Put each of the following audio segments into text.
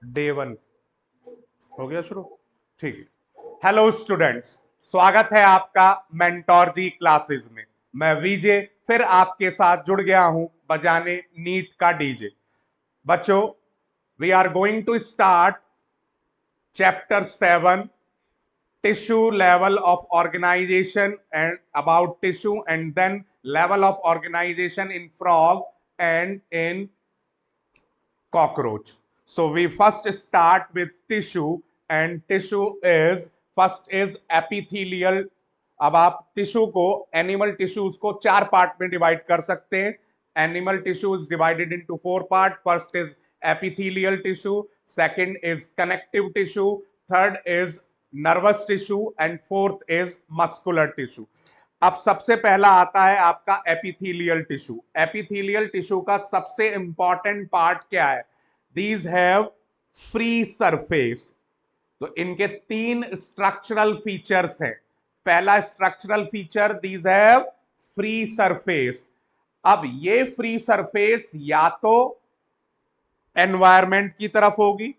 Day one हो गया शुरू। ठीक है। हेलो स्टूडेंट्स, स्वागत है आपका मेंटोर जी क्लासेस में। मैं विजय फिर आपके साथ जुड़ गया हूं बजाने नीट का डीजे। बच्चों, we are going to start chapter 7, tissue level of organization, and about tissue, and then level of organization in frog and in cockroach. So we first start with tissue, and tissue is first is epithelial. अब आप tissue को, animal tissues को चार part में divide कर सकते हैं। Animal tissue is divided into four part. First is epithelial tissue, second is connective tissue, third is nervous tissue, and fourth is muscular tissue. अब सबसे पहला आता है आपका एपिथेलियल टिश्यू। एपिथेलियल टिश्यू का सबसे इंपॉर्टेंट पार्ट क्या है? These have free surface. तो इनके तीन स्ट्रक्चरल फीचर्स हैं। पहला structural feature, these have free surface. अब ये फ्री सरफेस या तो एनवायरमेंट की तरफ होगी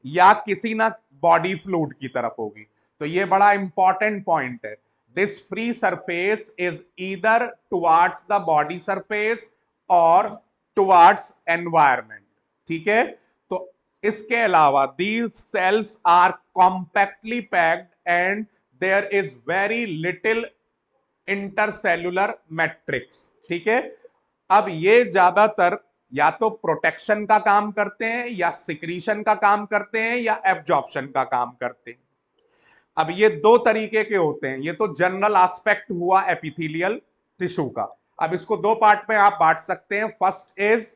या किसी ना बॉडी फ्लूइड की तरफ होगी। तो ये बड़ा इंपॉर्टेंट पॉइंट है। This free surface is either towards the body surface और टुवार्ड्स एनवायरमेंट। ठीक है। तो इसके अलावा these cells are compactly packed and there is very little intercellular matrix. ठीक है। अब ये ज्यादातर या तो प्रोटेक्शन का काम करते हैं, या सिक्रीशन का काम करते हैं, या एब्जॉर्प्शन का काम करते हैं। अब ये दो तरीके के होते हैं। ये तो जनरल एस्पेक्ट हुआ एपिथेलियल टिश्यू का। अब इसको दो पार्ट में आप बांट सकते हैं। First is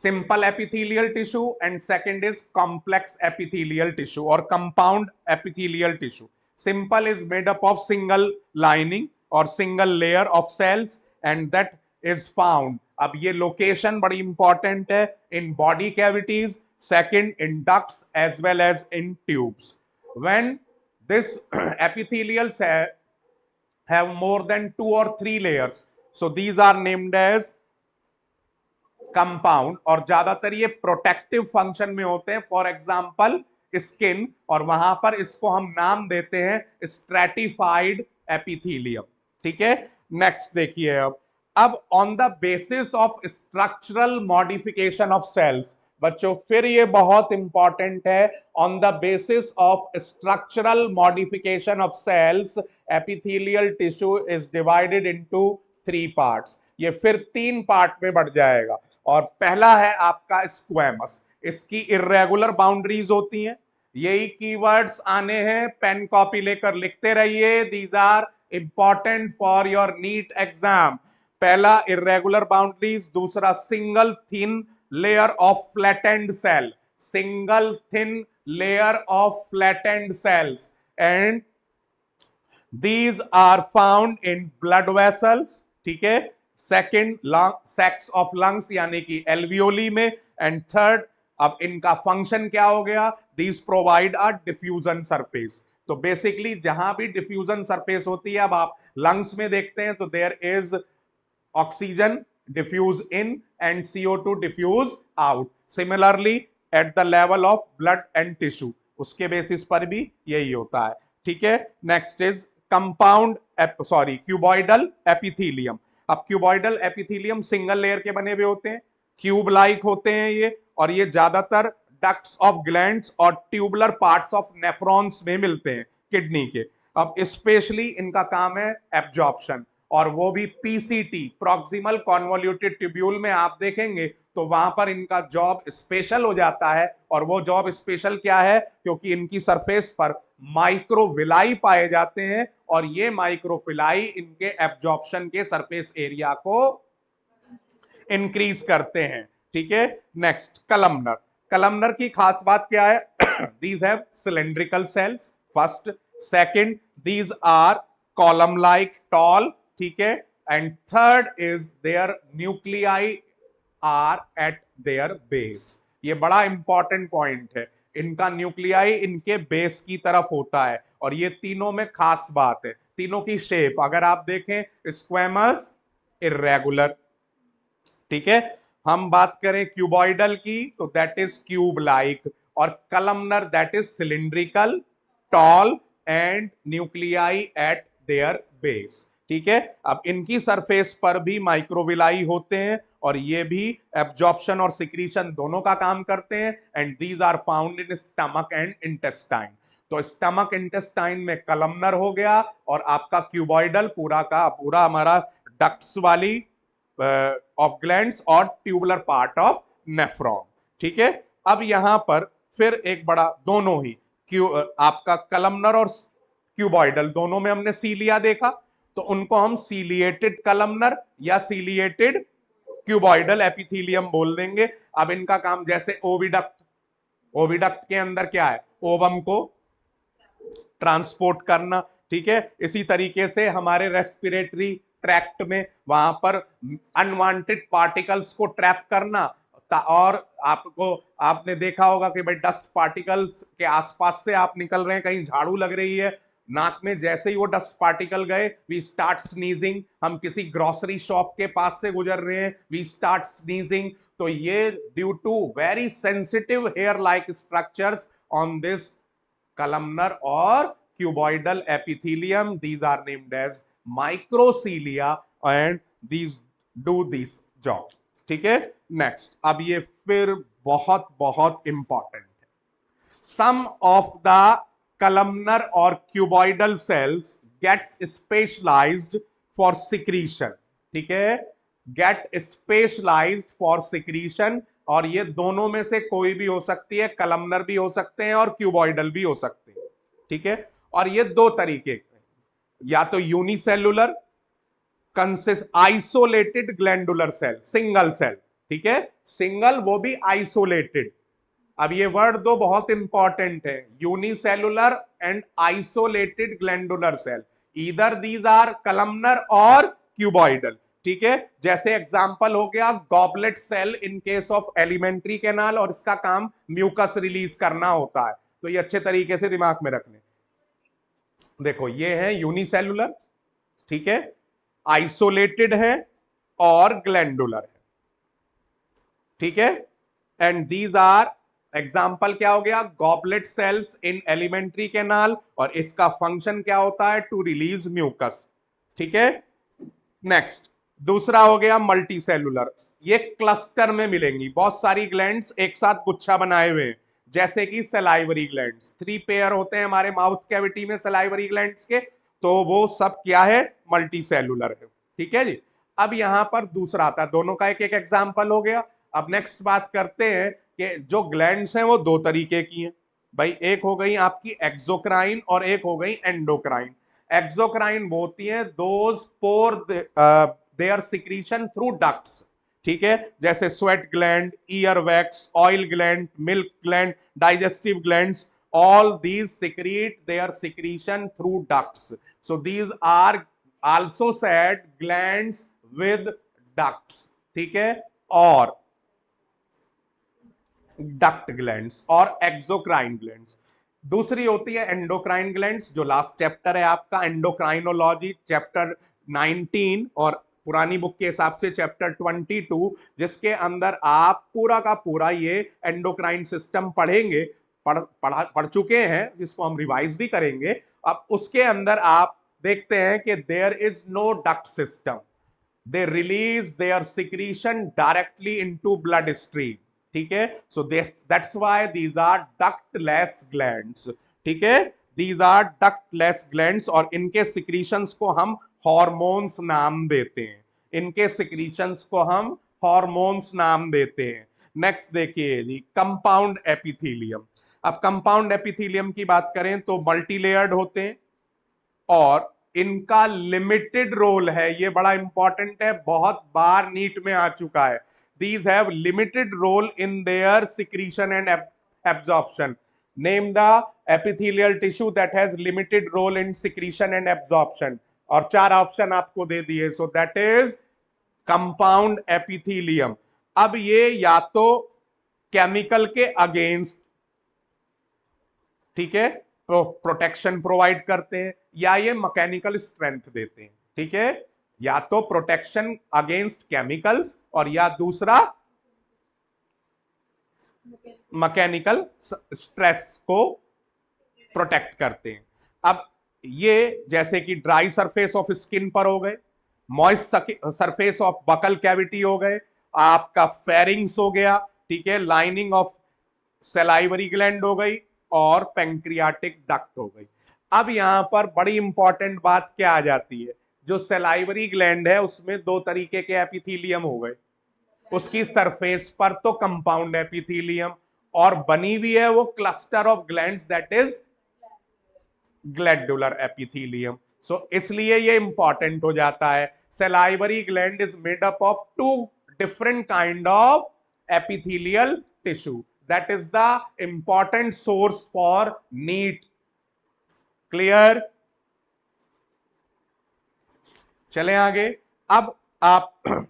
simple epithelial tissue and second is complex epithelial tissue or compound epithelial tissue. Simple is made up of single lining or single layer of cells and that is found, अब ये location बड़ी important है, in body cavities, second in ducts as well as in tubes. When this epithelial cell have more than 2 or 3 layers, so these are named as compound, और ज्यादातर ये protective function में होते हैं। फॉर एग्जांपल स्किन, और वहां पर इसको हम नाम देते हैं स्ट्रेटिफाइड एपिथेलियम। ठीक है। नेक्स्ट देखिए। अब on the basis of structural modification of cells, बच्चों फिर ये बहुत इंपॉर्टेंट है। On the basis of structural modification of cells, epithelial tissue is divided into 3 parts. ये फिर 3 पार्ट में बढ़ जाएगा। और पहला है आपका स्क्वैमस। इसकी इर्रेगुलर बाउंड्रीज होती हैं। यही कीवर्ड्स आने हैं, पेन कॉपी लेकर लिखते रहिए। These are important for your NEET exam. पहला इर्रेगुलर बाउंड्रीज, दूसरा single thin layer of flattened cell, single thin layer of flattened cells, and these are found in blood vessels। ठीक है। Second, sex of lungs यानी कि alveoli में। And third, अब इनका function क्या हो गया? These provide a diffusion surface. तो बेसिकली जहां भी डिफ्यूजन सरफेस होती है, अब आप लंग्स में देखते हैं तो there is oxygen diffuse in and CO2 diffuse out. Similarly at the level of blood and tissue, उसके बेसिस पर भी यही होता है। ठीक है। Next is compound cuboidal epithelium. अब क्यूबॉइडल एपिथेलियम सिंगल लेयर के बने हुए होते हैं, क्यूब लाइक होते हैं ये, और ये ज्यादातर डक्ट्स ऑफ ग्लैंड्स और ट्यूबुलर पार्ट्स ऑफ नेफ्रॉन्स में मिलते हैं, किडनी के। अब स्पेशली इनका काम है एब्जॉर्प्शन, और वो भी PCT, प्रॉक्सिमल कॉन्वोल्यूटेड ट्यूब्यूल में आप देखेंगे तो वहां पर इनका जॉब स्पेशल हो जाता है। और वो जॉब स्पेशल क्या है? क्योंकि इनकी सरफेस पर माइक्रोविलाई पाए जाते हैं, और ये माइक्रोविलाई इनके एब्जॉर्प्शन के सरफेस एरिया को इंक्रीज करते हैं। ठीक है। Next, columnar. कलमनर की खास बात क्या है? These have cylindrical cells first. Second, these are column like tall. ठीक है। And third is their nuclei are at their base. ये बड़ा इंपॉर्टेंट पॉइंट है। इनका न्यूक्लियाई इनके बेस की तरफ होता है। और ये तीनों में खास बात है, तीनों की शेप अगर आप देखें, स्क्वैमस, इर्रेगुलर। ठीक है। हम बात करें क्यूबॉइडल की तो दैट इज क्यूब लाइक, और columnar that is cylindrical, tall and nuclei eight their base. ठीक है, अब इनकी सरफेस पर भी माइक्रोविलाई होते हैं और ये भी एब्जॉर्प्शन और सिक्रीशन दोनों का काम करते हैं, and these are found in stomach and intestine. तो स्टमक इंटेस्टाइन में कलमनर हो गया, और आपका क्यूबॉइडल पूरा का पूरा हमारा डक्ट्स वाली ऑफ ग्लैंड्स और ट्यूबुलर पार्ट ऑफ नेफ्रॉन। ठीक है, अब यहां पर फिर एक बड़ा, दोनों ही आपका कलमनर और क्यूबॉइडल दोनों में हमने सीलिया देखा, तो उनको हम सीलिएटेड कलमनर या सीलिएटेड क्यूबॉइडल एपिथेलियम बोल देंगे। अब इनका काम जैसे ओविडक्ट, ओविडक्ट के अंदर क्या है, ओवम को ट्रांसपोर्ट करना। ठीक है, इसी तरीके से हमारे रेस्पिरेटरी ट्रैक्ट में वहां पर अनवांटेड पार्टिकल्स को ट्रैप करना, और आपको, आपने देखा होगा कि भाई डस्ट पार्टिकल्स के आसपास से आप निकल रहे हैं, कहीं झाड़ू लग रही है नाक में, जैसे ही वो डस्ट पार्टिकल गए वी स्टार्ट स्नीजिंग। हम किसी ग्रोसरी शॉप के पास से गुजर रहे हैं, वी स्टार्ट स्नीजिंग। तो ये due to very sensitive hair like structures on this columnar or cuboidal epithelium, these are named as microcilia and these do this job। ठीक है, नेक्स्ट, अब ये फिर बहुत बहुत इंपॉर्टेंट है। Sum of the columnar or cuboidal cells gets specialized for secretion। ठीक है, get specialized for secretion, और ये दोनों में से कोई भी हो सकती है, कलमनर भी हो सकते हैं और क्यूबॉइडल भी हो सकते हैं। ठीक है, और ये दो तरीके, या तो unicellular consist isolated glandular cell, single cell. ठीक है, सिंगल वो भी आइसोलेटेड। अब ये वर्ड दो बहुत इंपॉर्टेंट है, unicellular and isolated glandular cell, either these are columnar और क्यूबॉइडल। ठीक है, जैसे एग्जांपल हो गया goblet cell in case of alimentary canal, और इसका काम म्यूकस रिलीज करना होता है, तो ये अच्छे तरीके से दिमाग में रखने। देखो ये है यूनिसेलुलर, ठीक है, आइसोलेटेड है और ग्लैंडुलर है। ठीक है, एंड दीज आर एग्जाम्पल क्या हो गया, गॉबलेट सेल्स इन एलिमेंट्री कैनाल, और इसका फंक्शन क्या होता है, टू रिलीज म्यूकस। ठीक है, नेक्स्ट, दूसरा हो गया मल्टी सेलुलर, ये क्लस्टर में मिलेंगी, बहुत सारी ग्लैंड्स एक साथ गुच्छा बनाए हुए हैं, जैसे कि सलाइवरी ग्लैंड्स, 3 पेयर होते हैं हमारे माउथ कैविटी में सलाइवरी ग्लैंड्स के, तो वो सब क्या है, मल्टी सेलुलर है। ठीक है जी, अब यहां पर दूसरा आता है, दोनों का एक एक एग्जाम्पल हो गया। अब नेक्स्ट बात करते हैं कि जो ग्लैंड्स हैं वो दो तरीके की हैं भाई, एक हो गई आपकी एक्सोक्राइन और एक हो गई एंडोक्राइन। एक्सोक्राइन वो होती है those pour their secretion through ducts. ठीक है, जैसे sweat gland, ear wax, oil gland, milk gland, digestive glands, all these secrete their secretion through ducts, so these are also said glands with ducts। ठीक है, और duct glands और exocrine glands. दूसरी होती है एंडोक्राइन ग्लैंड्स, जो last chapter है आपका एंडोक्राइनोलॉजी, चैप्टर 19, और पुरानी बुक के हिसाब से चैप्टर 22, जिसके अंदर आप पूरा का पूरा ये एंडोक्राइन सिस्टम पढ़ेंगे, पढ़ चुके हैं, जिसको हम रिवाइज भी करेंगे। अब उसके अंदर आप देखते हैं कि there is no duct system, they release their secretion directly into blood stream। ठीक है, so that's why these are ductless glands। ठीक है, these are ductless glands, और इनके secretions को हम hormones नाम देते हैं, इनके secretions को हम hormones नाम देते हैं। नेक्स्ट देखिए जी, कंपाउंड एपिथेलियम। अब कंपाउंड एपिथेलियम की बात करें तो मल्टी लेयर्ड होते हैं, और इनका लिमिटेड रोल है, ये बड़ा इंपॉर्टेंट है, बहुत बार नीट में आ चुका है। These have limited role in their secretion and absorption. Name the epithelial tissue that has limited role in secretion and absorption, और 4 ऑप्शन आपको दे दिए, so that is compound epithelium. अब ये या तो केमिकल के अगेंस्ट, ठीक है, प्रोटेक्शन प्रोवाइड करते हैं, या ये मैकेनिकल स्ट्रेंथ देते हैं। ठीक है, या तो प्रोटेक्शन अगेंस्ट केमिकल्स, और या दूसरा मैकेनिकल स्ट्रेस को प्रोटेक्ट करते हैं। अब ये जैसे कि ड्राई सरफेस ऑफ स्किन पर हो गए, moist surface of buccal cavity हो गए, आपका फेरिंग्स हो गया, ठीक है, लाइनिंग ऑफ सलाइवरी ग्लैंड हो गई, और पेंक्रियाटिक डक्ट हो गई। अब यहां पर बड़ी इंपॉर्टेंट बात क्या आ जाती है, जो सलाइवरी ग्लैंड है उसमें दो तरीके के एपिथीलियम हो गए, उसकी सरफेस पर तो कंपाउंड एपिथीलियम, और बनी हुई है वो cluster of glands, that is glandular epithelium. So इसलिए ये इंपॉर्टेंट हो जाता है, salivary gland is made up of two different kind of epithelial tissue, that is the important source for NEET. Clear? चलें आगे। अब आप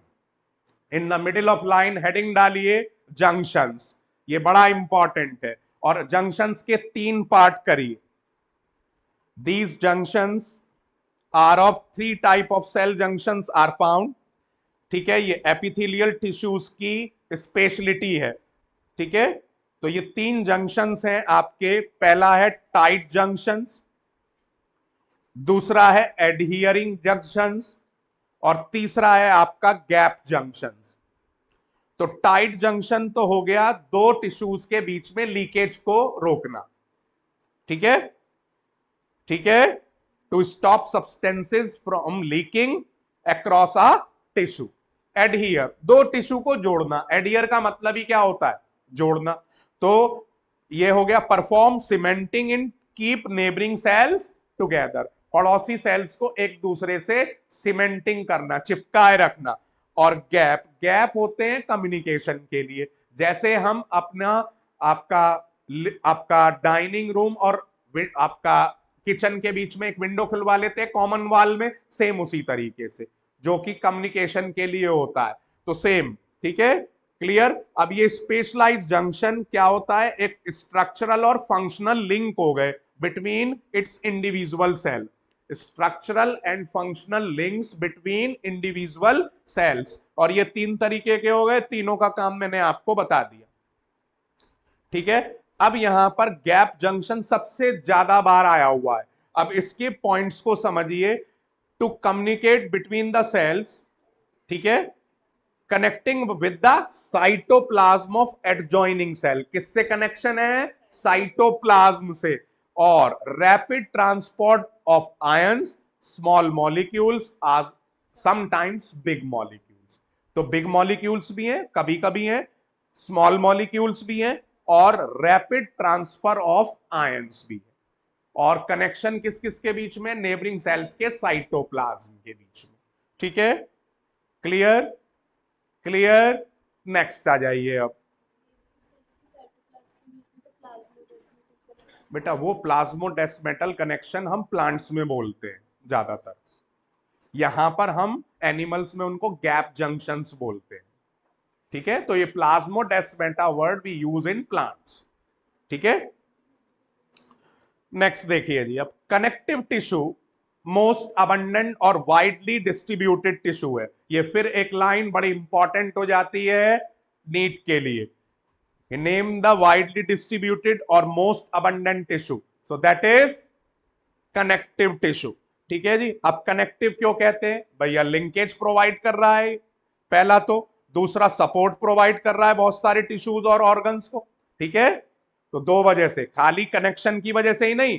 in the middle of line heading डालिए जंक्शंस, ये बड़ा इंपॉर्टेंट है, और जंक्शंस के 3 पार्ट करिए। These junctions are of 3 type of cell junctions are found, ठीक है, ये एपिथेलियल टिश्यूज की स्पेशलिटी है, ठीक है। तो ये 3 जंक्शंस हैं आपके, पहला है टाइट जंक्शंस, दूसरा है एडहियरिंग जंक्शंस, और तीसरा है आपका गैप जंक्शंस। तो टाइट जंक्शन तो हो गया दो टिश्यूज के बीच में लीकेज को रोकना, ठीक है, ठीक है, to stop substances from leaking across a tissue. Adhere, दो टिश्यू को जोड़ना, एडहियर का मतलब ही क्या होता है, जोड़ना। तो ये हो गया perform cementing in keep neighbouring cells together, पड़ोसी सेल्स को एक दूसरे से सीमेंटिंग करना, चिपकाए रखना। और गैप, गैप होते हैं कम्युनिकेशन के लिए, जैसे हम अपना आपका आपका डाइनिंग रूम और आपका किचन के बीच में एक विंडो खुलवा लेते हैं कॉमन वॉल में, सेम उसी तरीके से, जो कि कम्युनिकेशन के लिए होता है। तो सेम, ठीक है, क्लियर। अब ये स्पेशलाइज्ड जंक्शन क्या होता है, एक स्ट्रक्चरल और फंक्शनल लिंक हो गए between its individual cell, structural and functional links between individual cells, और ये 3 तरीके के हो गए, तीनों का काम मैंने आपको बता दिया, ठीक है। अब यहां पर गैप जंक्शन सबसे ज्यादा बार आया हुआ है। अब इसके पॉइंट्स को समझिए, to communicate between the cells, ठीक है, connecting with the cytoplasm of adjoining cell, किससे कनेक्शन है, साइटोप्लाज्म से, और rapid transport of ions, small molecules as sometimes big molecules. तो बिग मॉलिक्यूल्स भी हैं, कभी कभी हैं, स्मॉल मॉलिक्यूल्स भी हैं, और रैपिड ट्रांसफर ऑफ आयंस भी है। और कनेक्शन किस किस के बीच में, नेबरिंग सेल्स के साइटोप्लाज्म के बीच में, ठीक है, क्लियर, क्लियर। नेक्स्ट आ जाइए अब बेटा, वो प्लाज्मोडेस्मेटल कनेक्शन हम प्लांट्स में बोलते हैं ज्यादातर, यहां पर हम एनिमल्स में उनको गैप जंक्शंस बोलते हैं, ठीक है। तो ये plasmodesmata word we use in plants, ठीक है। नेक्स्ट देखिए जी, अब कनेक्टिव टिश्यू मोस्ट अबंडेंट और वाइडली डिस्ट्रीब्यूटेड टिश्यू है। ये फिर एक लाइन बड़ी इंपॉर्टेंट हो जाती है नीट के लिए, नेम द वाइडली डिस्ट्रीब्यूटेड और most abundant tissue, so that is connective tissue, ठीक है जी। अब कनेक्टिव क्यों कहते हैं, भैया लिंकेज प्रोवाइड कर रहा है पहला, तो दूसरा सपोर्ट प्रोवाइड कर रहा है बहुत सारे टिश्यूज और ऑर्गन्स को, ठीक है। तो दो वजह से, खाली कनेक्शन की वजह से ही नहीं,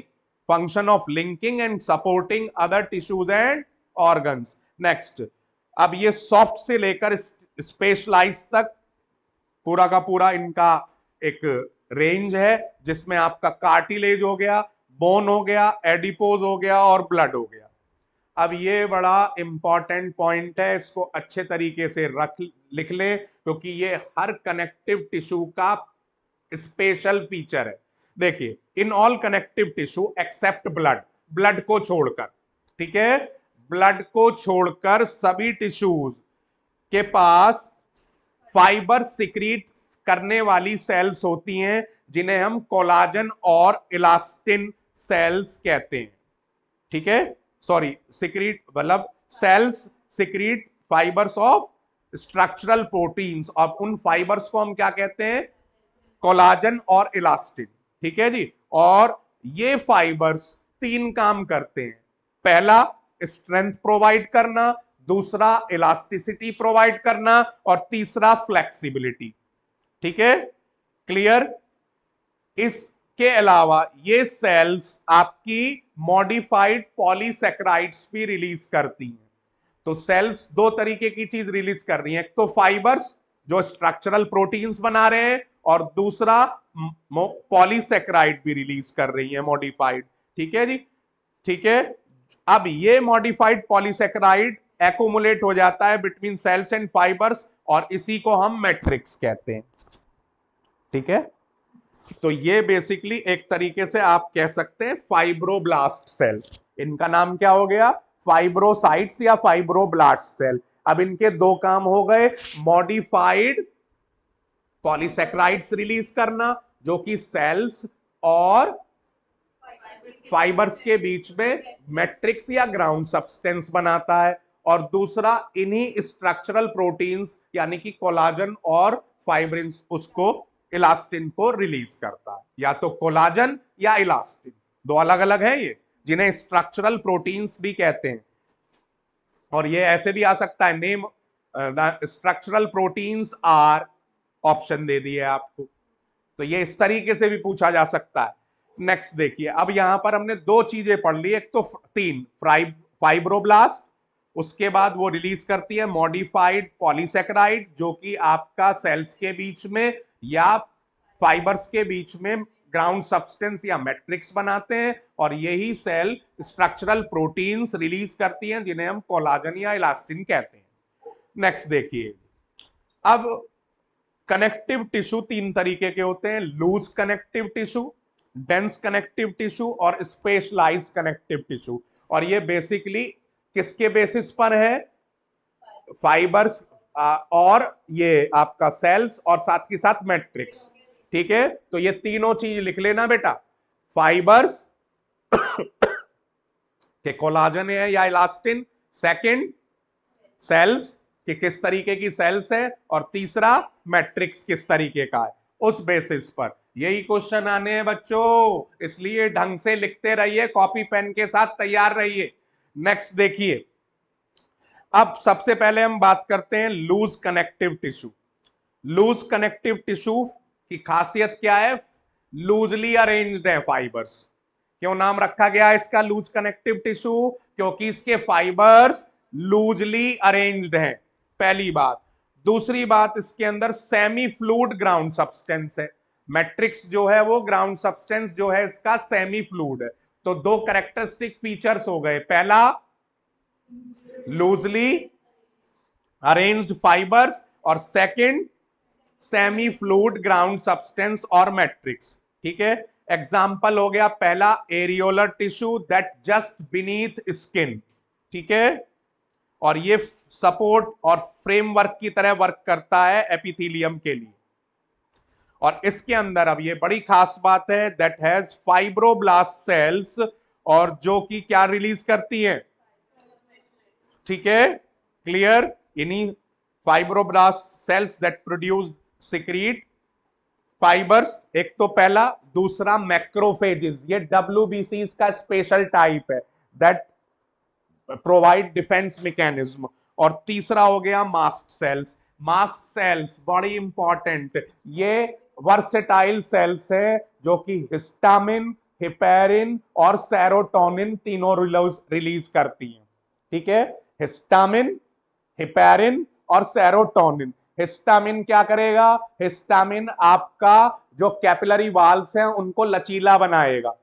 function of linking and supporting other tissues and organs. Next, अब ये सॉफ्ट से लेकर स्पेशलाइज तक पूरा का पूरा इनका एक रेंज है, जिसमें आपका कार्टिलेज हो गया, बोन हो गया, एडिपोज हो गया, और ब्लड हो गया। अब ये बड़ा इंपॉर्टेंट पॉइंट है, इसको अच्छे तरीके से लिख ले, क्योंकि ये हर कनेक्टिव टिश्यू का स्पेशल फीचर है। देखिए, in all connective tissue except blood, blood को छोड़कर, ठीक है, ब्लड को छोड़कर सभी टिश्यूज के पास फाइबर सिक्रीट करने वाली सेल्स होती हैं, जिन्हें हम कोलाजन और इलास्टिन सेल्स कहते हैं, ठीक है। सॉरी, सिक्रीट मतलब cells secrete fibres of structural proteins, और उन फाइबर्स को हम क्या कहते हैं, कोलाजन और इलास्टिन। ठीक है जी। और ये फाइबर्स 3 काम करते हैं। पहला स्ट्रेंथ प्रोवाइड करना, दूसरा इलास्टिसिटी प्रोवाइड करना, और तीसरा फ्लेक्सिबिलिटी। ठीक है, क्लियर। इसके अलावा ये सेल्स आपकी मॉडिफाइड पॉलीसेकेराइड्स भी रिलीज करती हैं। तो सेल्स दो तरीके की चीज रिलीज कर रही हैं, एक तो फाइबर्स जो स्ट्रक्चरल प्रोटीन्स बना रहे हैं, और दूसरा पॉलीसेकेराइड भी रिलीज कर रही है मॉडिफाइड। ठीक है जी। ठीक है, अब ये मॉडिफाइड पॉलीसेकेराइड एक्यूमुलेट हो जाता है बिटवीन सेल्स एंड फाइबर्स, और इसी को हम मैट्रिक्स कहते हैं। ठीक है, तो ये बेसिकली एक तरीके से आप कह सकते हैं फाइब्रोब्लास्ट सेल्स। इनका नाम क्या हो गया? फाइब्रोसाइट्स या फाइब्रोब्लास्ट सेल। अब इनके दो काम हो गए, मॉडिफाइड पॉलीसेकेराइड्स रिलीज करना जो कि सेल्स और फाइबर्स के बीच में मैट्रिक्स या ग्राउंड सब्सटेंस बनाता है, और दूसरा इन्हीं स्ट्रक्चरल प्रोटीन्स यानी कि कोलाजन और फाइब्रिन उसको इलास्टिन को रिलीज करता है। या तो कोलाजन या इलास्टिन, दो अलग अलग है ये, जिन्हें स्ट्रक्चरल प्रोटीन्स भी कहते हैं। और ये ऐसे भी आ सकता है, name structural proteins are, option दे दिए आपको, तो ये इस तरीके से भी पूछा जा सकता है। नेक्स्ट देखिए, अब यहां पर हमने दो चीजें पढ़ ली, एक तो तीन फाइब्रोब्लास्ट, उसके बाद वो रिलीज करती है मॉडिफाइड पॉलीसेकेराइड जो कि आपका सेल्स के बीच में या फाइबर्स के बीच में ग्राउंड सब्सटेंस या मैट्रिक्स बनाते हैं, और यही सेल स्ट्रक्चरल प्रोटीन्स रिलीज करती हैं जिन्हें हम कोलाजन या इलास्टिन कहते हैं। नेक्स्ट देखिए, अब कनेक्टिव टिश्यू तीन तरीके के होते हैं, loose connective tissue, dense connective tissue और स्पेशलाइज्ड कनेक्टिव टिश्यू। और ये बेसिकली किसके बेसिस पर है? फाइबर्स और ये आपका सेल्स और साथ के साथ मैट्रिक्स। ठीक है, तो ये तीनों चीज लिख लेना बेटा, फाइबर्स के कोलाजन है या इलास्टिन, सेकंड सेल्स कि किस तरीके की सेल्स है, और तीसरा मैट्रिक्स किस तरीके का है। उस बेसिस पर यही क्वेश्चन आने हैं बच्चों, इसलिए ढंग से लिखते रहिए, कॉपी पेन के साथ तैयार रहिए। नेक्स्ट देखिए, अब सबसे पहले हम बात करते हैं loose connective tissue. Loose connective tissue की खासियत क्या है? लूजली अरेंज्ड है फाइबर्स। क्यों नाम रखा गया इसका लूज कनेक्टिव टिश्यू? क्योंकि इसके फाइबर्स लूजली अरेंज्ड हैं, पहली बात। दूसरी बात, इसके अंदर सेमी फ्लूइड ग्राउंड सब्सटेंस है। मैट्रिक्स जो है वो ग्राउंड सब्सटेंस जो है इसका सेमी फ्लूइड है। तो दो कैरेक्टरिस्टिक फीचर्स हो गए, पहला लूजली अरेंज्ड फाइबर्स, और second semi fluid ground substance और मैट्रिक्स। ठीक है, एग्जाम्पल हो गया पहला areolar tissue that just beneath skin. ठीक है, और ये सपोर्ट और फ्रेमवर्क की तरह वर्क करता है एपिथेलियम के लिए। और इसके अंदर अब ये बड़ी खास बात है, दैट हैज फाइब्रोब्लास्ट सेल्स, और जो कि क्या रिलीज करती है? ठीक है, क्लियर। इन्हीं fibroblast sales that produce secrete fibres, एक तो पहला, दूसरा मैक्रोफेजेस, ये WBC का स्पेशल टाइप है दैट प्रोवाइड डिफेंस मैकेनिज्म, और तीसरा हो गया मास्ट सेल्स। मास्ट सेल्स बड़ी इंपॉर्टेंट, ये वर्सेटाइल सेल्स है जो कि हिस्टामिन, हिपेरिन और सेरोटोनिन तीनों रिलीज करती हैं। ठीक है, हिस्टामिन, हिपेरिन और सेरोटोनिन। हिस्टामिन क्या करेगा? हिस्टामिन आपका जो कैपिलरी वाल्स हैं उनको लचीला बनाएगा,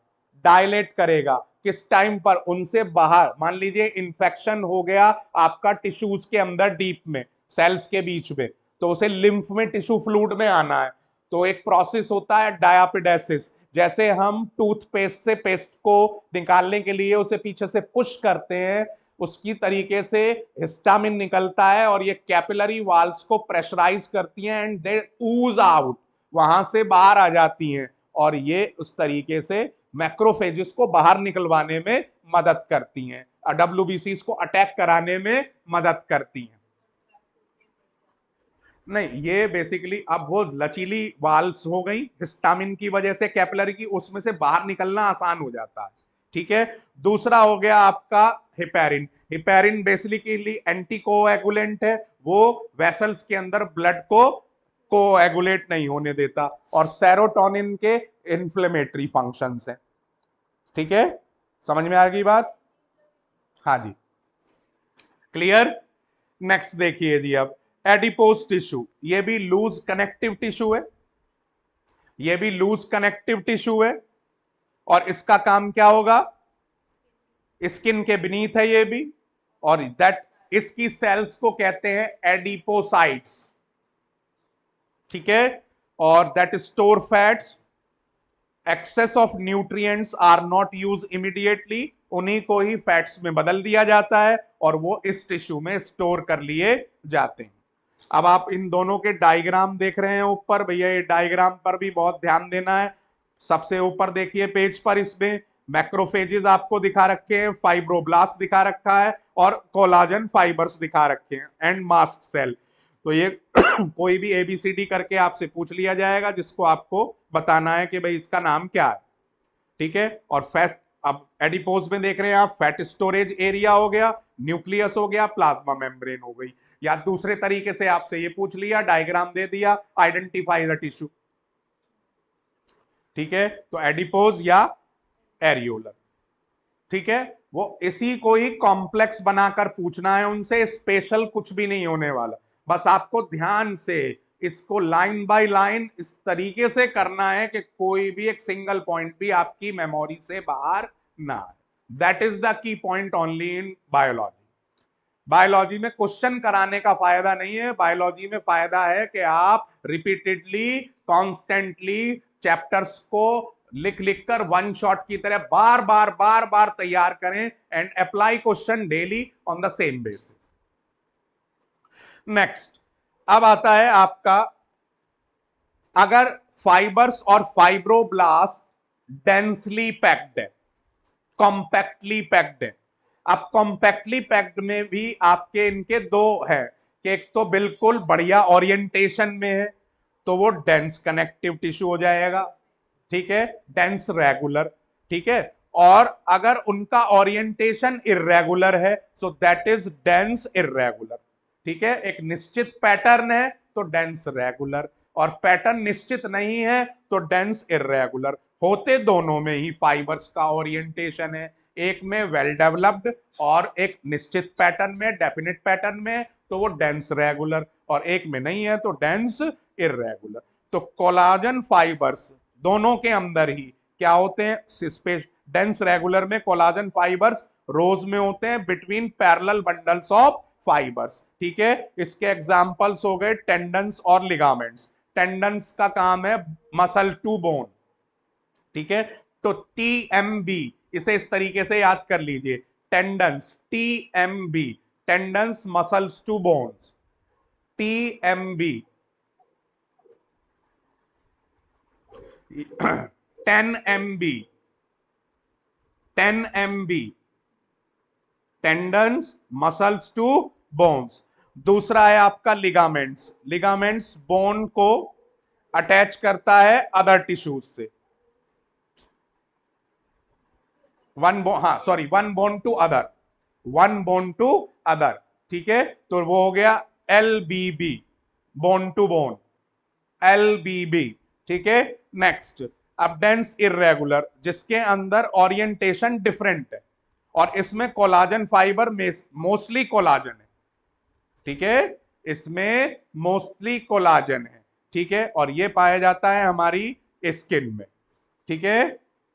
डायलेट करेगा। किस टाइम पर? उनसे बाहर, मान लीजिए इंफेक्शन हो गया आपका टिश्यूज के अंदर डीप में, सेल्स के बीच में, तो उसे लिम्फ में, टिश्यू फ्लूइड में आना है, तो एक प्रोसेस होता है डायापिडेसिस। जैसे हम टूथपेस्ट से पेस्ट को निकालने के लिए उसे पीछे से पुश करते हैं, उसकी तरीके से हिस्टामिन निकलता है और ये कैपिलरी वाल्स को प्रेशराइज करती हैं एंड दे ऊज आउट, वहां से बाहर आ जाती हैं, और ये उस तरीके से मैक्रोफेजेस को बाहर निकलवाने में मदद करती हैं, WBC को अटैक कराने में मदद करती हैं। नहीं, ये बेसिकली अब वो लचीली वाल्स हो गई हिस्टामिन की वजह से कैपिलरी की, उसमें से बाहर निकलना आसान हो जाता है। ठीक है, दूसरा हो गया आपका heparin. Heparin basically anti coagulant है, वो वेसल्स के अंदर ब्लड को कोएगुलेट नहीं होने देता। और सेरोटोनिन के इन्फ्लेमेटरी फंक्शंस हैं। ठीक है, समझ में आ गई बात? हाँ जी, क्लियर। नेक्स्ट देखिए जी, अब एडिपोज टिश्यू, ये भी लूज कनेक्टिव टिश्यू है, ये भी लूज कनेक्टिव टिश्यू है। और इसका काम क्या होगा? स्किन के बीनीथ है ये भी। और दैट इसकी सेल्स को कहते हैं एडिपोसाइट्स। ठीक है, और that store fats. Excess of nutrients are not use immediately, उन्हीं को ही फैट्स में बदल दिया जाता है और वो इस टिश्यू में स्टोर कर लिए जाते हैं। अब आप इन दोनों के डायग्राम देख रहे हैं ऊपर, भैया ये डायग्राम पर भी बहुत ध्यान देना है। सबसे ऊपर देखिए पेज पर, इसमें मैक्रोफेजेस आपको दिखा रखे हैं, फाइब्रोब्लास्ट दिखा रखा है और कोलाजन फाइबर्स दिखा रखे हैं एंड मास्ट सेल। तो ये कोई भी एबीसीडी करके आपसे पूछ लिया जाएगा, जिसको आपको बताना है कि भाई इसका नाम क्या है। ठीक है, और फैट, अब एडिपोज में देख रहे हैं आप, फैट स्टोरेज एरिया हो गया, न्यूक्लियस हो गया, प्लाज्मा मेम्ब्रेन हो गई। या दूसरे तरीके से आपसे ये पूछ लिया, डायग्राम दे दिया, आइडेंटिफाई द टिश्यू। ठीक है, तो एडिपोज या एरियोलर। ठीक है, वो इसी को ही कॉम्प्लेक्स बनाकर पूछना है उनसे, स्पेशल कुछ भी नहीं होने वाला। बस आपको ध्यान से इसको लाइन बाय लाइन इस तरीके से करना है कि कोई भी एक सिंगल पॉइंट भी आपकी मेमोरी से बाहर ना आए। That is the key point only in biology. Biology में क्वेश्चन कराने का फायदा नहीं है, बायोलॉजी में फायदा है कि आप रिपीटेडली कॉन्स्टेंटली चैप्टर्स को लिख लिख कर वन शॉट की तरह बार बार बार बार तैयार करें and apply question daily on the same basis. Next, अब आता है आपका, अगर फाइबर्स और फाइब्रोब्लास्ट डेंसली पैक्ड है, कॉम्पैक्टली पैक्ड है। अब कॉम्पैक्टली पैक्ड में भी आपके इनके दो है कि एक तो बिल्कुल बढ़िया ओरिएंटेशन में है, तो वो डेंस कनेक्टिव टिश्यू हो जाएगा। ठीक है, डेंस रेगुलर। ठीक है, और अगर उनका ओरिएंटेशन इरेगुलर है, सो दैट इज डेंस इरेगुलर। ठीक है, एक निश्चित पैटर्न है तो डेंस रेगुलर, और पैटर्न निश्चित नहीं है तो डेंस इरेगुलर। होते दोनों में ही फाइबर्स का ओरिएंटेशन है, एक में वेल डेवलप्ड और एक निश्चित पैटर्न में, डेफिनेट पैटर्न में, तो वो डेंस रेगुलर, और एक में नहीं है तो डेंस इरेगुलर। तो कोलाजन फाइबर्स दोनों के अंदर ही क्या होते हैं? डेंस रेगुलर में कोलाजन फाइबर्स रोज में होते हैं between parallel bundles of fibres. ठीक है, इसके एग्जांपल्स हो गए टेंडन्स और लिगामेंट्स। टेंडन्स का काम है मसल टू बोन। ठीक है, तो टीएमबी, इसे इस तरीके से याद कर लीजिए, tendons TMB, tendons muscles to bones, TMB. 10 MB, 10 MB, tendons muscles to bones. दूसरा है आपका लिगामेंट्स। लिगामेंट्स बोन को अटैच करता है अदर टिश्यूज से, one bone to other, one bone to other. ठीक है, तो वो हो गया LBB, bone to bone, LBB। ठीक है, नेक्स्ट, अब डेंस इरेगुलर, जिसके अंदर ओरिएंटेशन डिफरेंट है और इसमें कोलाजन फाइबर मोस्टली कोलाजन है। ठीक है, इसमें मोस्टली कोलाजन है। ठीक है, और ये पाया जाता है हमारी स्किन में। ठीक है,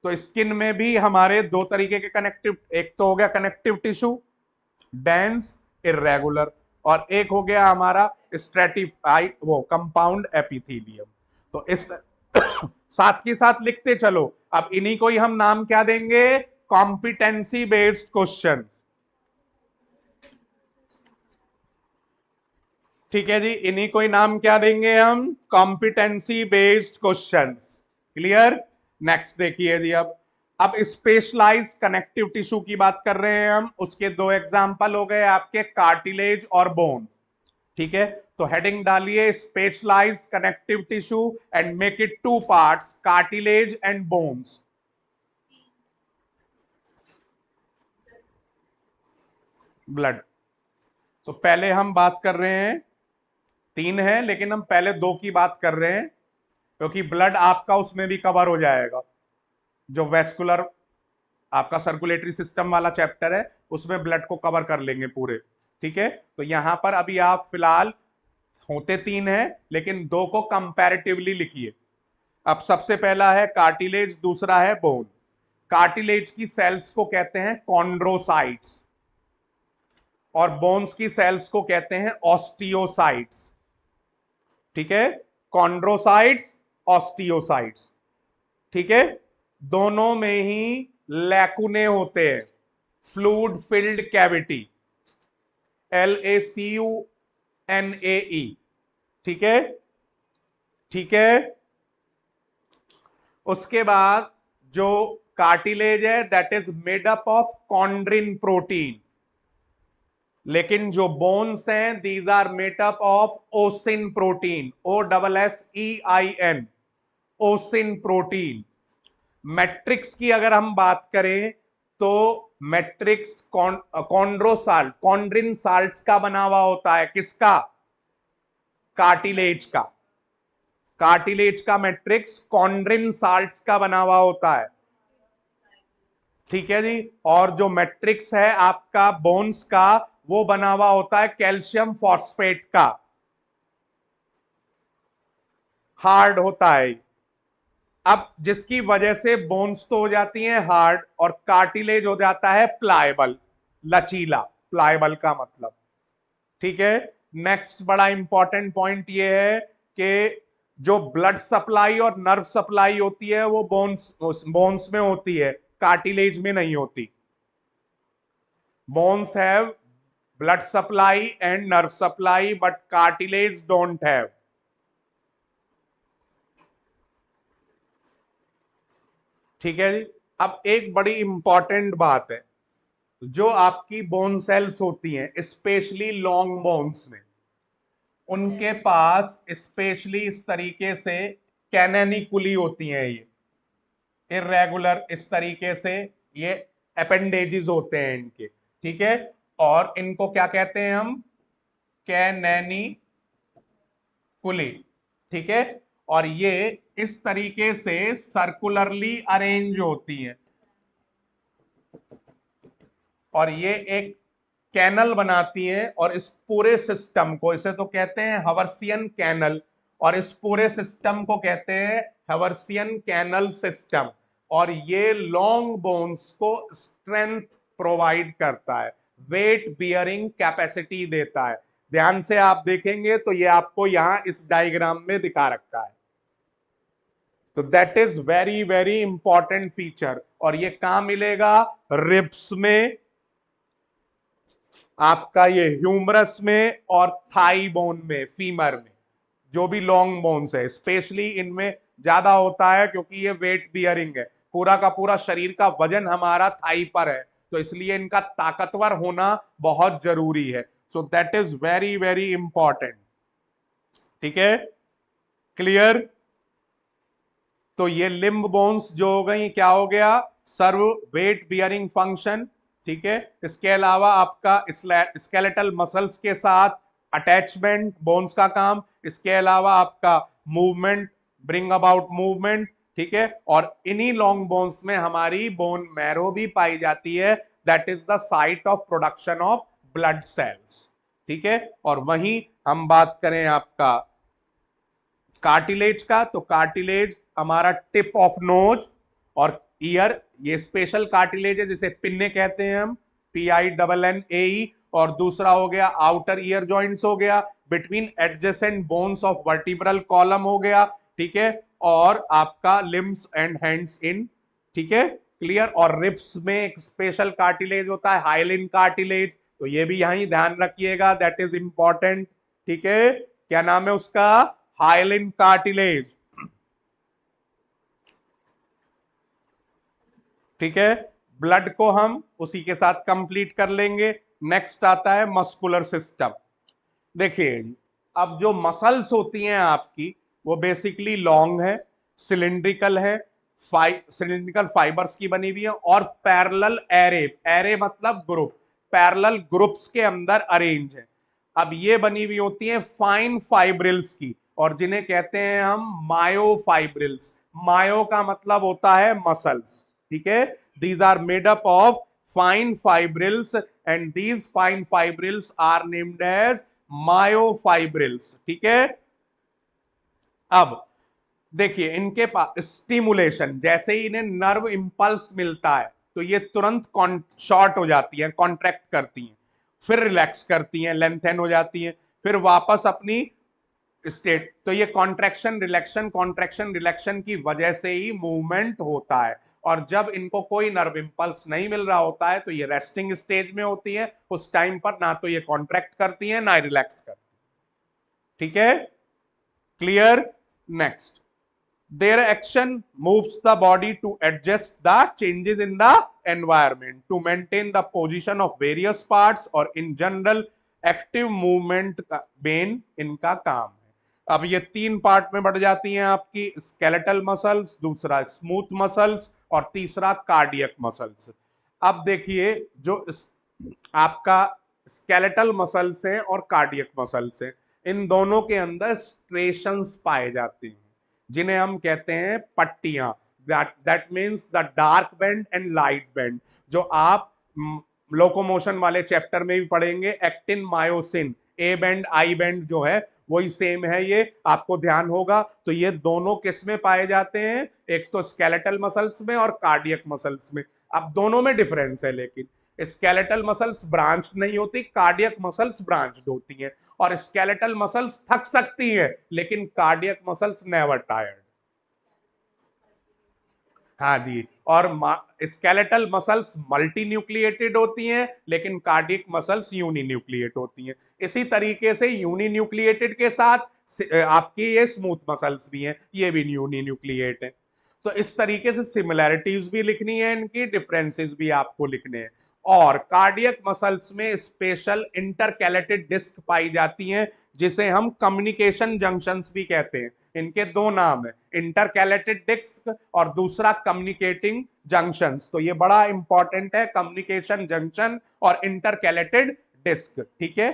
तो स्किन में भी हमारे दो तरीके के कनेक्टिव, एक तो हो गया कनेक्टिव टिश्यू डेंस इरेगुलर, और एक हो गया हमारा स्ट्रेटिफाइड वो कंपाउंड एपिथेलियम। तो इस साथ के साथ लिखते चलो। अब इन्हीं को ही हम नाम क्या देंगे? Competency based question. ठीक है जी, इन्हीं को ही नाम क्या देंगे हम? Competency based questions. Clear. Next देखिए जी, अब स्पेशलाइज्ड कनेक्टिव टिश्यू की बात कर रहे हैं हम। उसके दो एग्जांपल हो गए आपके कार्टिलेज और बोन। ठीक है, तो हेडिंग डालिए specialised connective tissue and make it two parts, cartilage and bones. Blood, तो पहले हम बात कर रहे हैं, तीन है लेकिन हम पहले दो की बात कर रहे हैं, क्योंकि ब्लड आपका उसमें भी कवर हो जाएगा। जो वेस्कुलर आपका सर्कुलेटरी सिस्टम वाला चैप्टर है उसमें ब्लड को कवर कर लेंगे पूरे। ठीक है, तो यहां पर अभी आप फिलहाल, होते तीन है लेकिन दो को कंपैरेटिवली लिखिए। अब सबसे पहला है कार्टिलेज, दूसरा है बोन। कार्टिलेज की सेल्स को कहते हैं कॉन्ड्रोसाइट्स और बोन्स की सेल्स को कहते हैं ऑस्टियोसाइट्स। ठीक है, कॉन्ड्रोसाइट्स, ऑस्टियोसाइट्स। ठीक है, दोनों में ही लैकुने होते हैं, फ्लूइड फिल्ड कैविटी, LACUNAE। ठीक है, ठीक है। उसके बाद जो कार्टिलेज है that is made up of chondrin protein, लेकिन जो बोन्स हैं these are made up of ossein protein, OSSEIN, ossein protein. Matrix की अगर हम बात करें तो मैट्रिक्स कॉन्ड्रोसाल्ट, कॉन्ड्रिन साल्ट्स का बना हुआ होता है, किसका? कार्टिलेज का। कार्टिलेज का मैट्रिक्स कॉन्ड्रिन साल्ट्स का बना हुआ होता है। ठीक है जी, और जो मैट्रिक्स है आपका बोन्स का वो बना हुआ होता है कैल्शियम फॉस्फेट का, हार्ड होता है। अब जिसकी वजह से बोन्स तो हो जाती हैं हार्ड और कार्टिलेज हो जाता है प्लायबल, लचीला, प्लायबल का मतलब। ठीक है, नेक्स्ट बड़ा इंपॉर्टेंट पॉइंट ये है कि जो ब्लड सप्लाई और नर्व सप्लाई होती है वो बोन्स में होती है, कार्टिलेज में नहीं होती। Bones have blood supply and nerve supply but cartilage don't have। ठीक है जी, अब एक बड़ी इंपॉर्टेंट बात है, जो आपकी बोन सेल्स होती हैं स्पेशली लॉन्ग बोन्स में, उनके पास स्पेशली इस तरीके से कैनेनिकुली होती हैं, ये इरेगुलर इस तरीके से, ये अपेंडेजेस होते हैं इनके। ठीक है, और इनको क्या कहते हैं हम? कैनेनिकुली। ठीक है, और ये इस तरीके से सर्कुलरली अरेंज होती हैं और ये एक कैनल बनाती हैं, और इस पूरे सिस्टम को, इसे तो कहते हैं हवर्सियन कैनल, और इस पूरे सिस्टम को कहते हैं हवर्सियन कैनल सिस्टम। और ये लॉन्ग बोन्स को स्ट्रेंथ प्रोवाइड करता है, वेट बियरिंग कैपेसिटी देता है। ध्यान से आप देखेंगे तो ये आपको यहां इस डायग्राम में दिखा रखा है। तो that is very very important feature, और ये कहां मिलेगा? रिब्स में, आपका ये ह्यूमरस में, और थाई बोन में, फीमर में, जो भी लॉन्ग बोन्स है स्पेशली इनमें ज्यादा होता है, क्योंकि ये वेट बियरिंग है, पूरा का पूरा शरीर का वजन हमारा थाई पर है, तो इसलिए इनका ताकतवर होना बहुत जरूरी है। सो that is very very important. ठीक है, क्लियर? तो ये लिम्ब बोन्स जो हो गई, क्या हो गया? सर्व वेट बियरिंग फंक्शन। ठीक है, इसके अलावा आपका स्केलेटल मसल्स के साथ अटैचमेंट, बोन्स का काम। इसके अलावा आपका मूवमेंट, ब्रिंग अबाउट मूवमेंट। ठीक है, और इन्हीं लॉन्ग बोन्स में हमारी बोन मैरो भी पाई जाती है, that is the site of production of blood cells. ठीक है, और वहीं हम बात करें आपका कार्टिलेज का, तो कार्टिलेज हमारा टिप ऑफ नोज और ईयर, ये स्पेशल कार्टिलेज है जिसे पिन्ने कहते हैं हम, PINNAE। और दूसरा हो गया आउटर ईयर जॉइंट्स हो गया, between adjacent bones of vertebral column हो गया। ठीक है, और आपका लिम्स एंड हैंड्स इन। ठीक है, क्लियर? और रिब्स में एक स्पेशल कार्टिलेज होता है, हाइलिन कार्टिलेज, तो ये भी यहीं ध्यान रखिएगा, दैट इज इंपॉर्टेंट। ठीक है, क्या नाम है उसका? Hyaline cartilage. ठीक है, ब्लड को हम उसी के साथ कंप्लीट कर लेंगे। नेक्स्ट आता है मस्कुलर सिस्टम। देखिए जी, अब जो मसल्स होती हैं आपकी वो बेसिकली लॉन्ग है, सिलिंड्रिकल है, सिलिंड्रिकल फाइबर्स की बनी हुई है और पैरेलल एरे, एरे मतलब ग्रुप, पैरेलल ग्रुप्स के अंदर अरेंज है। अब ये बनी हुई होती है फाइन फाइब्रिल्स की, और जिन्हें कहते हैं हम मायोफाइब्रिल्स। मायो का मतलब होता है मसल्स, ठीक है। These are made up of fine fibrils and these fine fibrils are named as myofibrils, ठीक है। अब देखिए इनके पास स्टिमुलेशन, जैसे ही इन्हें नर्व इंपल्स मिलता है तो ये तुरंत शॉर्ट हो जाती है, कॉन्ट्रैक्ट करती हैं, फिर रिलैक्स करती हैं, लेंथन हो जाती हैं, फिर वापस अपनी स्टेट। तो ये कॉन्ट्रैक्शन रिलैक्शन की वजह से ही मूवमेंट होता है। और जब इनको कोई नर्व इंपल्स नहीं मिल रहा होता है तो ये रेस्टिंग स्टेज में होती है। उस टाइम पर ना तो ये कॉन्ट्रैक्ट करती है ना रिलैक्स करती है, ठीक है, clear. Next, their action moves the body to adjust the changes in the environment to maintain the position of various parts, और in general एक्टिव मूवमेंट का मेन इनका काम है। अब ये तीन पार्ट में बढ़ जाती हैं आपकी, स्केलेटल मसल्स, दूसरा स्मूथ मसल्स और तीसरा कार्डियक मसल्स। अब देखिए जो आपका स्केलेटल मसल्स हैं और कार्डियक मसल्स हैं, इन दोनों के अंदर स्ट्रेशंस पाए जाते हैं जिन्हें हम कहते हैं पट्टियां। That means the dark band and light band, जो आप लोकोमोशन वाले चैप्टर में भी पढ़ेंगे। Actin myosin, A band I band जो है वही सेम है, ये आपको ध्यान होगा। तो ये दोनों किस में पाए जाते हैं, एक तो स्केलेटल मसल्स में और कार्डियक मसल्स में। अब दोनों में डिफरेंस है, लेकिन स्केलेटल मसल्स ब्रांच नहीं होती, कार्डियक मसल्स ब्रांच होती हैं। और स्केलेटल मसल्स थक सकती है लेकिन कार्डियक मसल्स नेवर टायर्ड। हाँ जी, और स्केलेटल मसल्स मल्टी न्यूक्लिएटेड होती हैं लेकिन कार्डियक मसल्स यूनी न्यूक्लिएट होती हैं। इसी तरीके से यूनी न्यूक्लिएटेड के साथ आपकी ये स्मूथ मसल्स भी हैं, ये भी यूनी न्यूक्लिएट है। तो इस तरीके से सिमिलैरिटीज भी लिखनी है इनकी, डिफरेंसेस भी आपको लिखने हैं। और कार्डियक मसल्स में स्पेशल इंटरकैलेटेड डिस्क पाई जाती हैं जिसे हम कम्युनिकेशन जंक्शंस भी कहते हैं। इनके दो नाम है, इंटरकैलेटेड डिस्क और दूसरा कम्युनिकेटिंग जंक्शंस। तो ये बड़ा इंपॉर्टेंट है, कम्युनिकेशन जंक्शन और इंटरकैलेटेड डिस्क, ठीक है।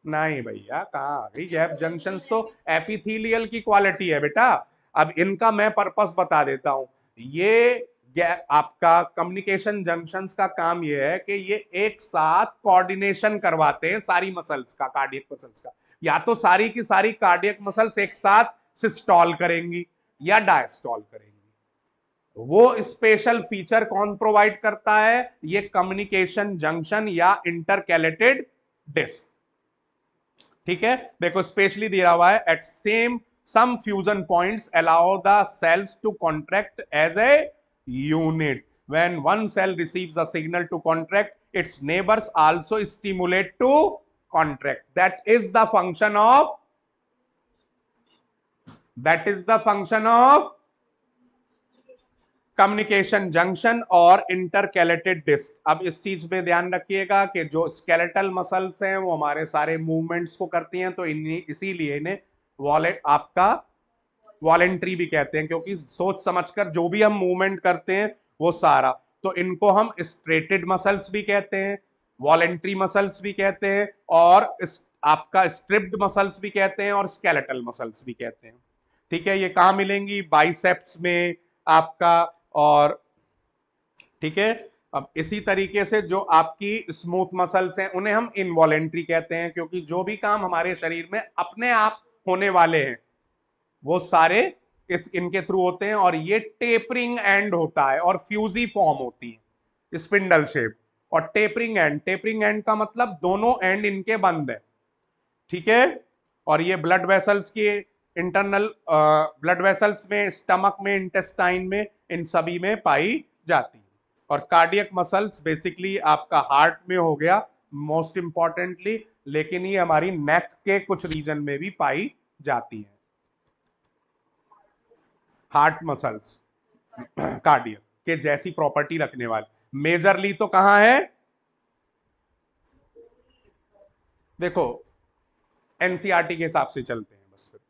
नहीं भैया, कहाँ आ गई गैप जंक्शंस, तो एपिथेलियल की क्वालिटी है बेटा। अब इनका मैं पर्पस बता देता हूं। ये आपका कम्युनिकेशन जंक्शंस का काम ये है कि ये एक साथ कोऑर्डिनेशन करवाते हैं सारी मसल्स का, कार्डियक मसल्स का। या तो सारी की सारी कार्डियक मसल्स एक साथ सिस्टॉल करेंगी या डायस्टॉल करेंगी। वो स्पेशल फीचर कौन प्रोवाइड करता है, ये कम्युनिकेशन जंक्शन या इंटरकैलेटेड डिस्क, ठीक है। देखो स्पेशली दिया हुआ है, at same some fusion points allow the cells to contract as a unit. When one cell receives a signal to contract its neighbours also stimulate to contract. That is the function of communication junction और intercalated disc. अब इस चीज में ध्यान रखिएगा कि जो skeletal muscles हैं वो हमारे सारे मूवमेंट्स को करती हैं, तो इसीलिए इन्हें वॉलेट आपका वॉलेंट्री भी कहते हैं, क्योंकि सोच समझकर जो भी हम मूवमेंट करते हैं वो सारा। तो इनको हम स्ट्रेटेड मसल्स भी कहते हैं, वॉलेंट्री मसल्स भी कहते हैं, और आपका स्ट्रिप्ड मसल्स भी कहते हैं, और स्केलेटल मसल्स भी कहते हैं, ठीक है। ये कहाँ मिलेंगी, बाइसेप्स में आपका, और ठीक है। अब इसी तरीके से जो आपकी स्मूथ मसल्स हैं उन्हें हम इनवॉलेंट्री कहते हैं, क्योंकि जो भी काम हमारे शरीर में अपने आप होने वाले हैं वो सारे इनके थ्रू होते हैं। और ये टेपरिंग एंड होता है और फ्यूजी फॉर्म होती है, स्पिंडल शेप। और टेपरिंग एंड का मतलब दोनों एंड इनके बंद है, ठीक है। और ये ब्लड वेसल्स की इंटरनल ब्लड वेसल्स में, स्टमक में, इंटेस्टाइन में, इन सभी में पाई जाती है। और कार्डियक मसल्स बेसिकली आपका हार्ट में हो गया मोस्ट इंपॉर्टेंटली, लेकिन ये हमारी नेक के कुछ रीजन में भी पाई जाती है, हार्ट मसल्स कार्डियक के जैसी प्रॉपर्टी रखने वाले। मेजरली तो कहां है, देखो एनसीईआरटी के हिसाब से चलते हैं बस फिर,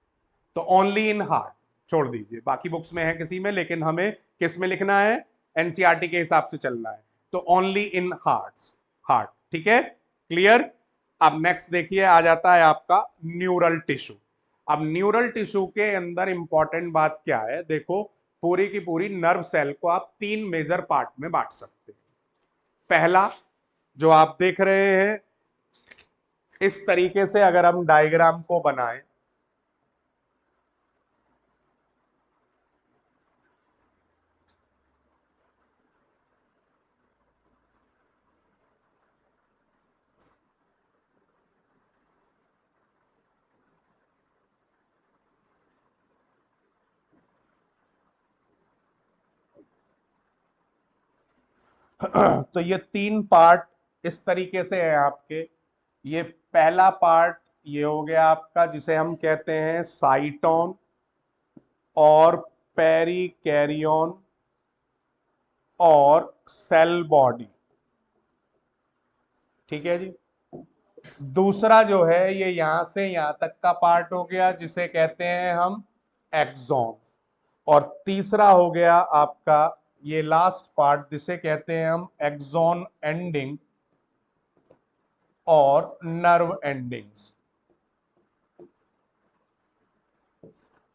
तो ओनली इन हार्ट छोड़ दीजिए, बाकी बुक्स में है किसी में, लेकिन हमें किस में लिखना है, एनसीईआरटी के हिसाब से चलना है, तो ओनली इन हार्ट्स, हार्ट, ठीक है, क्लियर। अब नेक्स्ट देखिए आ जाता है आपका न्यूरल टिश्यू। अब न्यूरल टिश्यू के अंदर इंपॉर्टेंट बात क्या है, देखो पूरी की पूरी नर्व सेल को आप तीन मेजर पार्ट में बांट सकते हैं। पहला जो आप देख रहे हैं इस तरीके से, अगर हम डायग्राम को बनाएं, तो ये तीन पार्ट इस तरीके से है आपके। ये पहला पार्ट ये हो गया आपका, जिसे हम कहते हैं साइटोन और पेरिकैरियन और सेल बॉडी, ठीक है जी। दूसरा जो है ये यहां से यहां तक का पार्ट हो गया, जिसे कहते हैं हम एक्सॉन। और तीसरा हो गया आपका ये लास्ट पार्ट, जिसे कहते हैं हम एक्सॉन एंडिंग और नर्व एंडिंग्स,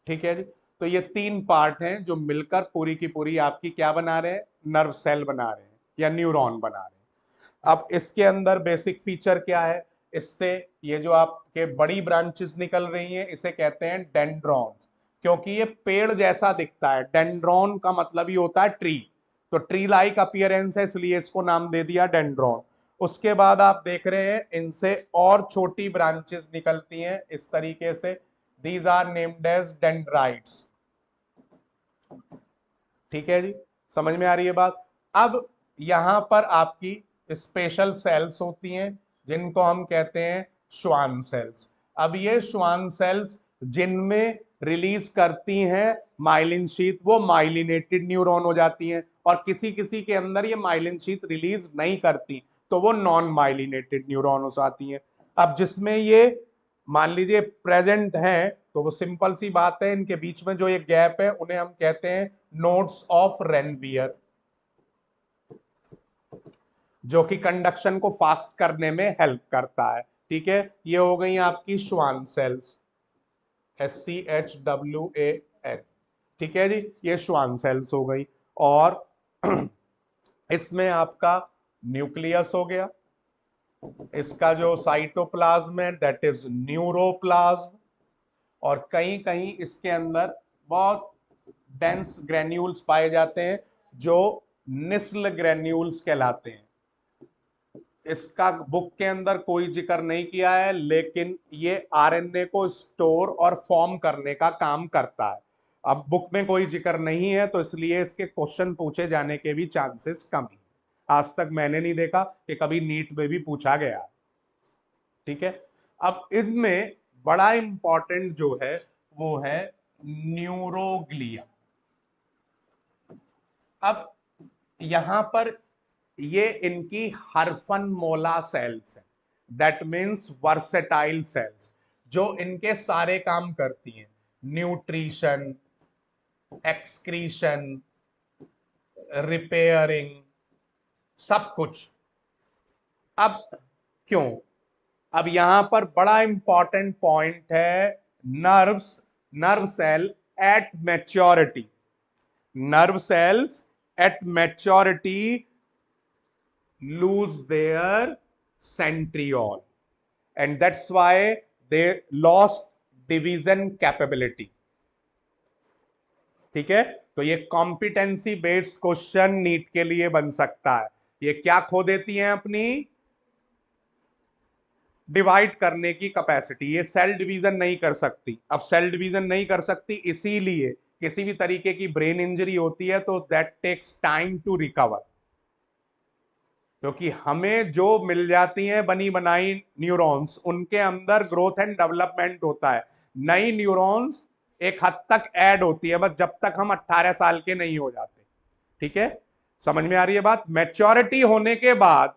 ठीक है जी। तो ये तीन पार्ट हैं जो मिलकर पूरी की पूरी आपकी क्या बना रहे हैं, नर्व सेल बना रहे हैं या न्यूरॉन बना रहे हैं। अब इसके अंदर बेसिक फीचर क्या है, इससे ये जो आपके बड़ी ब्रांचेस निकल रही हैं इसे कहते हैं डेंड्रॉन, क्योंकि ये पेड़ जैसा दिखता है। डेंड्रॉन का मतलब ही होता है ट्री, तो ट्री लाइक अपीयरेंस है, इसलिए इसको नाम दे दिया डेंड्रॉन। उसके बाद आप देख रहे हैं इनसे और छोटी ब्रांचेस निकलती हैं इस तरीके से, these are named as dendrites, ठीक है जी, समझ में आ रही है बात। अब यहां पर आपकी स्पेशल सेल्स होती हैं जिनको हम कहते हैं श्वान सेल्स। अब ये श्वान सेल्स जिनमें रिलीज करती हैं माइलिन शीथ, वो माइलिनेटेड न्यूरॉन हो जाती हैं, और किसी किसी के अंदर ये माइलिन शीथ रिलीज नहीं करती, तो वो नॉन माइलिनेटेड न्यूरॉन हो जाती हैं। अब जिसमें ये मान लीजिए प्रेजेंट है, तो वो सिंपल सी बात है, इनके बीच में जो ये गैप है उन्हें हम कहते हैं नोड्स ऑफ रेनवियर, जो कि कंडक्शन को फास्ट करने में हेल्प करता है, ठीक है। ये हो गई आपकी श्वान सेल्स, SCHWAN, ठीक है जी, ये श्वान सेल्स हो गई। और इसमें आपका न्यूक्लियस हो गया, इसका जो साइटोप्लाज्म है दैट इज न्यूरोप्लाज्म, और कहीं कहीं इसके अंदर बहुत डेंस ग्रेन्यूल्स पाए जाते हैं जो निस्ल ग्रेन्यूल्स कहलाते हैं। इसका बुक के अंदर कोई जिक्र नहीं किया है, लेकिन ये आरएनए को स्टोर और फॉर्म करने का काम करता है। अब बुक में कोई जिक्र नहीं है तो इसलिए इसके क्वेश्चन पूछे जाने के भी चांसेस कम है। आज तक मैंने नहीं देखा कि कभी नीट में भी पूछा गया, ठीक है। अब इनमें बड़ा इंपॉर्टेंट जो है वो है न्यूरोग्लिया। अब यहां पर ये इनकी हरफन मोला सेल्स है, दैट मीन्स वर्सेटाइल सेल्स, जो इनके सारे काम करती हैं, न्यूट्रिशन, एक्सक्रीशन, रिपेयरिंग, सब कुछ। अब क्यों, अब यहां पर बड़ा इंपॉर्टेंट पॉइंट है, nerves, nerve cell at maturity, nerve cells at maturity lose their centriole, and that's why they lost division capability, ठीक है। तो ये कॉम्पिटेंसी बेस्ड क्वेश्चन नीट के लिए बन सकता है। ये क्या खो देती हैं अपनी डिवाइड करने की कैपेसिटी, ये सेल डिवीजन नहीं कर सकती। अब सेल डिवीजन नहीं कर सकती, इसीलिए किसी भी तरीके की ब्रेन इंजरी होती है तो that takes time to recover, क्योंकि हमें जो मिल जाती हैं बनी बनाई न्यूरॉन्स, उनके अंदर ग्रोथ एंड डेवलपमेंट होता है, नई न्यूरॉन्स एक हद तक ऐड होती है, बस जब तक हम 18 साल के नहीं हो जाते, ठीक है, समझ में आ रही है बात। मैच्योरिटी होने के बाद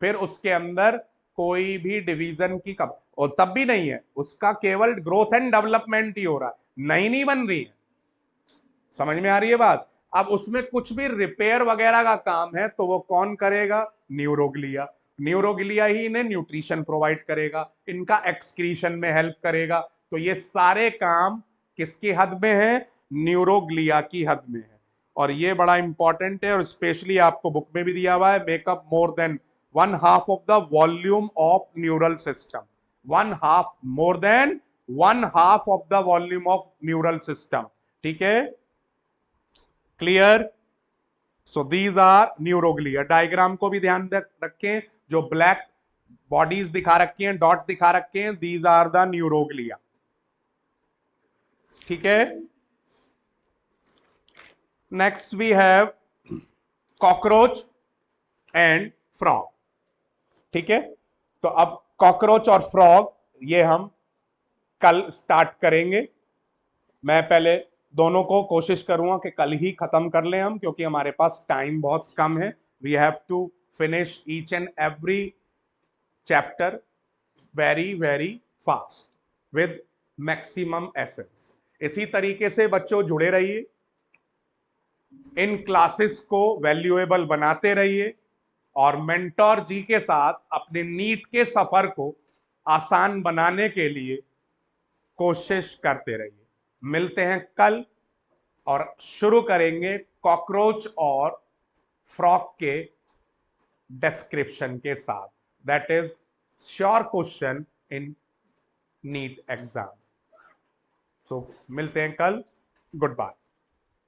फिर उसके अंदर कोई भी डिवीजन की कब, और तब भी नहीं है, उसका केवल ग्रोथ एंड डेवलपमेंट ही हो रहा है, नई नहीं बन रही है। समझ में आ रही है बात? अब उसमें कुछ भी रिपेयर वगैरह का काम है तो वो कौन करेगा? न्यूरोग्लिया। न्यूरोग्लिया ही इन्हें न्यूट्रिशन प्रोवाइड करेगा, इनका एक्सक्रीशन में हेल्प करेगा। तो ये सारे काम किसकी हद में है? न्यूरोग्लिया की हद में है। और ये बड़ा इंपॉर्टेंट है, और स्पेशली आपको बुक में भी दिया हुआ है, makeup more than 1/2 of the volume of neural system. 1/2, more than 1/2 of the volume of neural system. ठीक है, clear? So these are neuroglia. Diagram को भी ध्यान रखें, जो ब्लैक बॉडीज दिखा रखी हैं, डॉट दिखा रखे हैं, दीज आर द न्यूरोग्लिया। ठीक है, next we have cockroach and frog. ठीक है, तो अब कॉकरोच और फ्रॉग ये हम कल स्टार्ट करेंगे। मैं पहले दोनों को कोशिश करूंगा कि कल ही खत्म कर लें हम, क्योंकि हमारे पास टाइम बहुत कम है। We have to finish each and every chapter very very fast with maximum essence. इसी तरीके से बच्चों जुड़े रहिए, इन क्लासेस को वैल्यूएबल बनाते रहिए, और मेंटोर जी के साथ अपने नीट के सफर को आसान बनाने के लिए कोशिश करते रहिए। मिलते हैं कल और शुरू करेंगे कॉकरोच और फ्रॉग के डिस्क्रिप्शन के साथ। That is sure question in NEET exam. So मिलते हैं कल। Good bye.